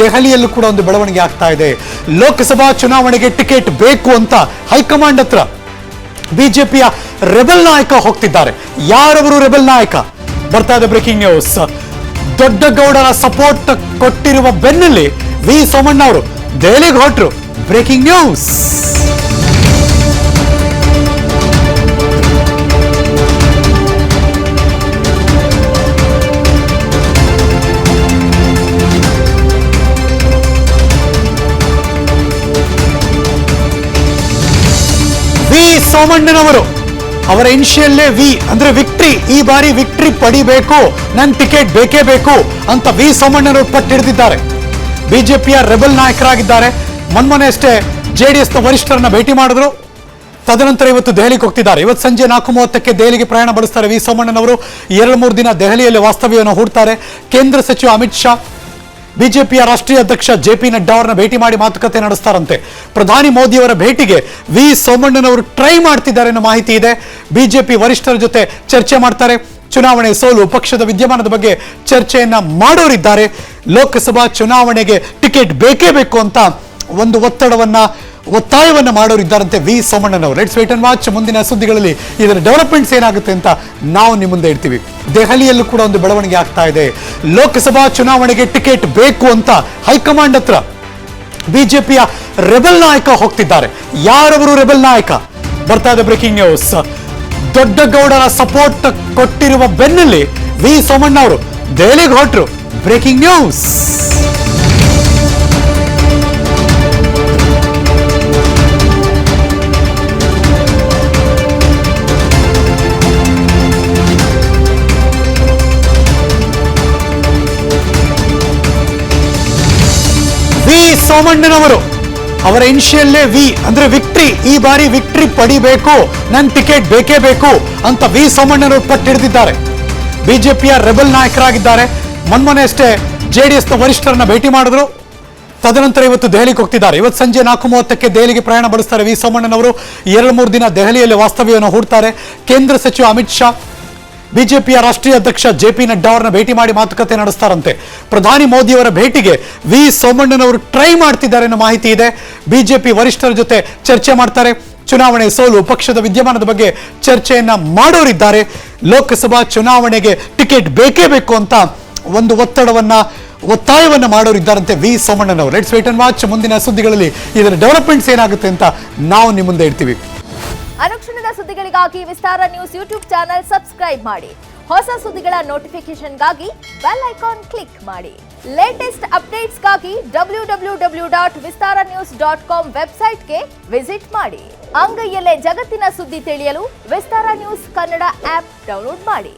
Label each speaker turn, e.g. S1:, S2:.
S1: ದೆಹಲಿಯಲ್ಲೂ ಕೂಡ ಒಂದು ಬೆಳವಣಿಗೆ ಆಗ್ತಾ ಇದೆ. ಲೋಕಸಭಾ ಚುನಾವಣೆಗೆ ಟಿಕೆಟ್ ಬೇಕು ಅಂತ ಹೈಕಮಾಂಡ್ ಹತ್ರ ಬಿಜೆಪಿಯ ರೆಬೆಲ್ ನಾಯಕ ಹೋಗ್ತಿದ್ದಾರೆ. ಯಾರವರು ರೆಬೆಲ್ ನಾಯಕ? ಬರ್ತಾ ಇದೆ ಬ್ರೇಕಿಂಗ್ ನ್ಯೂಸ್. ದೊಡ್ಡಗೌಡರ ಸಪೋರ್ಟ್ ಕೊಟ್ಟಿರುವ ಬೆನ್ನಲ್ಲಿ ವಿ ಸೋಮಣ್ಣ ಅವರು ದೆಹಲಿಗೆ ಹೊರಟರು. Breaking news. ವಿ ಸೋಮಣ್ಣನವರು ಅವರ ಇನಿಷಿಯಲ್ಲೇ ವಿ ಅಂದ್ರೆ ವಿಕ್ಟ್ರಿ, ಈ ಬಾರಿ ವಿಕ್ಟ್ರಿ ಪಡಿಬೇಕು, ನನ್ ಟಿಕೆಟ್ ಬೇಕೇ ಬೇಕು ಅಂತ ವಿ ಸೋಮಣ್ಣನವರು ಪಟ್ಟು ಹಿಡಿದಿದ್ದಾರೆ. ಬಿಜೆಪಿಯ ರೆಬೆಲ್ ನಾಯಕರಾಗಿದ್ದಾರೆ. ಮೊನ್ನೆ ಅಷ್ಟೇ ಜೆಡಿಎಸ್ನ ವರಿಷ್ಠರನ್ನ ಭೇಟಿ ಮಾಡಿದ್ರು. ತದನಂತರ ಇವತ್ತು ದೆಹಲಿಗೆ ಹೋಗ್ತಿದ್ದಾರೆ. ಇವತ್ತು ಸಂಜೆ 4:30ಕ್ಕೆ ದೆಹಲಿಗೆ ಪ್ರಯಾಣ ಬೆಳೆಸ್ತಾರೆ ವಿ ಸೋಮಣ್ಣನವರು. 2-3 ದಿನ ದೆಹಲಿಯಲ್ಲಿ ವಾಸ್ತವ್ಯವನ್ನು ಹೂಡ್ತಾರೆ. ಕೇಂದ್ರ ಸಚಿವ ಅಮಿತ್ ಶಾ, ಬಿಜೆಪಿಯ ರಾಷ್ಟ್ರೀಯ ಅಧ್ಯಕ್ಷ JP ನಡ್ಡಾ ಅವರನ್ನ ಭೇಟಿ ಮಾಡಿ ಮಾತುಕತೆ ನಡೆಸ್ತಾರಂತೆ. ಪ್ರಧಾನಿ ಮೋದಿಯವರ ಭೇಟಿಗೆ ವಿ ಸೋಮಣ್ಣನವರು ಟ್ರೈ ಮಾಡ್ತಿದ್ದಾರೆ ಅನ್ನೋ ಮಾಹಿತಿ ಇದೆ. ಬಿಜೆಪಿ ವರಿಷ್ಠರ ಜೊತೆ ಚರ್ಚೆ ಮಾಡ್ತಾರೆ. ಚುನಾವಣೆ ಸೋಲು, ಪಕ್ಷದ ವಿದ್ಯಮಾನದ ಬಗ್ಗೆ ಚರ್ಚೆಯನ್ನ ಮಾಡೋರಿದ್ದಾರೆ. ಲೋಕಸಭಾ ಚುನಾವಣೆಗೆ ಟಿಕೆಟ್ ಬೇಕೇ ಬೇಕು ಅಂತ ಒಂದು ಒತ್ತಾಯವನ್ನ ಮಾಡೋರಿದ್ದಾರಂತೆ ವಿ ಸೋಮಣ್ಣನವರು. Let's wait and watch. ಮುಂದಿನ ಸುದ್ದಿಗಳಲ್ಲಿ ಇದರ ಡೆವಲಪ್ಮೆಂಟ್ಸ್ ಏನಾಗುತ್ತೆ ಅಂತ ನಾವು ನಿಮ್ಮ ಮುಂದೆ ಇಡ್ತೀವಿ. ದೆಹಲಿಯಲ್ಲೂ ಕೂಡ ಒಂದು ಬೆಳವಣಿಗೆ ಆಗ್ತಾ ಇದೆ. ಲೋಕಸಭಾ ಚುನಾವಣೆಗೆ ಟಿಕೆಟ್ ಬೇಕು ಅಂತ ಹೈಕಮಾಂಡ್ ಹತ್ರ ಬಿಜೆಪಿಯ ರೆಬೆಲ್ ನಾಯಕ ಹೋಗ್ತಿದ್ದಾರೆ. ಯಾರವರು ರೆಬೆಲ್ ನಾಯಕ? ಬರ್ತಾ ಇದೆ ಬ್ರೇಕಿಂಗ್ ನ್ಯೂಸ್. ದೊಡ್ಡಗೌಡರ ಸಪೋರ್ಟ್ ಕೊಟ್ಟಿರುವ ಬೆನ್ನಲ್ಲಿ ವಿ ಸೋಮಣ್ಣ ಅವರು ದೆಹಲಿಗೆ ಹೊರಟರು. Breaking news. ವಿ ಸೋಮಣ್ಣನವರು ಅವರ ಇನಿಷಿಯಲ್ಲೇ ವಿ ಅಂದ್ರೆ ವಿಕ್ಟ್ರಿ, ಈ ಬಾರಿ ವಿಕ್ಟ್ರಿ ಪಡಿಬೇಕು, ನನ್ ಟಿಕೆಟ್ ಬೇಕೇ ಬೇಕು ಅಂತ ವಿ ಸೋಮಣ್ಣನವರು ಪಟ್ಟು ಹಿಡಿದಿದ್ದಾರೆ. ಬಿಜೆಪಿಯ ರೆಬೆಲ್ ನಾಯಕರಾಗಿದ್ದಾರೆ. ಮೊನ್ನೆ ಅಷ್ಟೇ ಜೆಡಿಎಸ್ನ ವರಿಷ್ಠರನ್ನ ಭೇಟಿ ಮಾಡಿದ್ರು. ತದನಂತರ ಇವತ್ತು ದೆಹಲಿಗೆ ಹೋಗ್ತಿದ್ದಾರೆ. ಇವತ್ತು ಸಂಜೆ 4:30ಕ್ಕೆ ದೆಹಲಿಗೆ ಪ್ರಯಾಣ ಬೆಳೆಸ್ತಾರೆ ವಿ ಸೋಮಣ್ಣನವರು. 2-3 ದಿನ ದೆಹಲಿಯಲ್ಲಿ ವಾಸ್ತವ್ಯವನ್ನು ಹೂಡ್ತಾರೆ. ಕೇಂದ್ರ ಸಚಿವ ಅಮಿತ್ ಶಾ, ಬಿಜೆಪಿಯ ರಾಷ್ಟ್ರೀಯ ಅಧ್ಯಕ್ಷ JP ನಡ್ಡಾ ಅವರನ್ನ ಭೇಟಿ ಮಾಡಿ ಮಾತುಕತೆ ನಡೆಸ್ತಾರಂತೆ. ಪ್ರಧಾನಿ ಮೋದಿಯವರ ಭೇಟಿಗೆ ವಿ ಸೋಮಣ್ಣನವರು ಟ್ರೈ ಮಾಡ್ತಿದ್ದಾರೆ ಅನ್ನೋ ಮಾಹಿತಿ ಇದೆ. ಬಿಜೆಪಿ ವರಿಷ್ಠರ ಜೊತೆ ಚರ್ಚೆ ಮಾಡ್ತಾರೆ. ಚುನಾವಣೆ ಸೋಲು, ಪಕ್ಷದ ವಿದ್ಯಮಾನದ ಬಗ್ಗೆ ಚರ್ಚೆಯನ್ನ ಮಾಡೋರಿದ್ದಾರೆ. ಲೋಕಸಭಾ ಚುನಾವಣೆಗೆ ಟಿಕೆಟ್ ಬೇಕೇ ಬೇಕು ಅಂತ ಒಂದು ಒತ್ತಾಯವನ್ನ ಮಾಡೋರಿದ್ದಾರಂತೆ ವಿ ಸೋಮಣ್ಣನವರು. Let's wait and watch. ಮುಂದಿನ ಸುದ್ದಿಗಳಲ್ಲಿ ಇದರ ಡೆವಲಪ್ಮೆಂಟ್ಸ್ ಏನಾಗುತ್ತೆ ಅಂತ ನಾವು ನಿಮ್ಮ ಮುಂದೆ ಇಡ್ತೀವಿ.
S2: ಅನುಕ್ಷಣದ ಸುದ್ದಿಗಳಿಗಾಗಿ ವಿಸ್ತಾರ ನ್ಯೂಸ್ ಯೂಟ್ಯೂಬ್ ಚಾನೆಲ್ ಸಬ್ಸ್ಕ್ರೈಬ್ ಮಾಡಿ. ಹೊಸ ಸುದ್ದಿಗಳ ನೋಟಿಫಿಕೇಶನ್ಗಾಗಿ ಬೆಲ್ ಐಕಾನ್ ಕ್ಲಿಕ್ ಮಾಡಿ. ಲೇಟೆಸ್ಟ್ ಅಪ್ಡೇಟ್ಸ್ಗಾಗಿ www.vistaranews.com ವೆಬ್ಸೈಟ್ಗೆ ವಿಸಿಟ್ ಮಾಡಿ. ಅಂಗೈಯಲ್ಲೇ ಜಗತ್ತಿನ ಸುದ್ದಿ ತಿಳಿಯಲು ವಿಸ್ತಾರ ನ್ಯೂಸ್ ಕನ್ನಡ ಆಪ್ ಡೌನ್ಲೋಡ್ ಮಾಡಿ.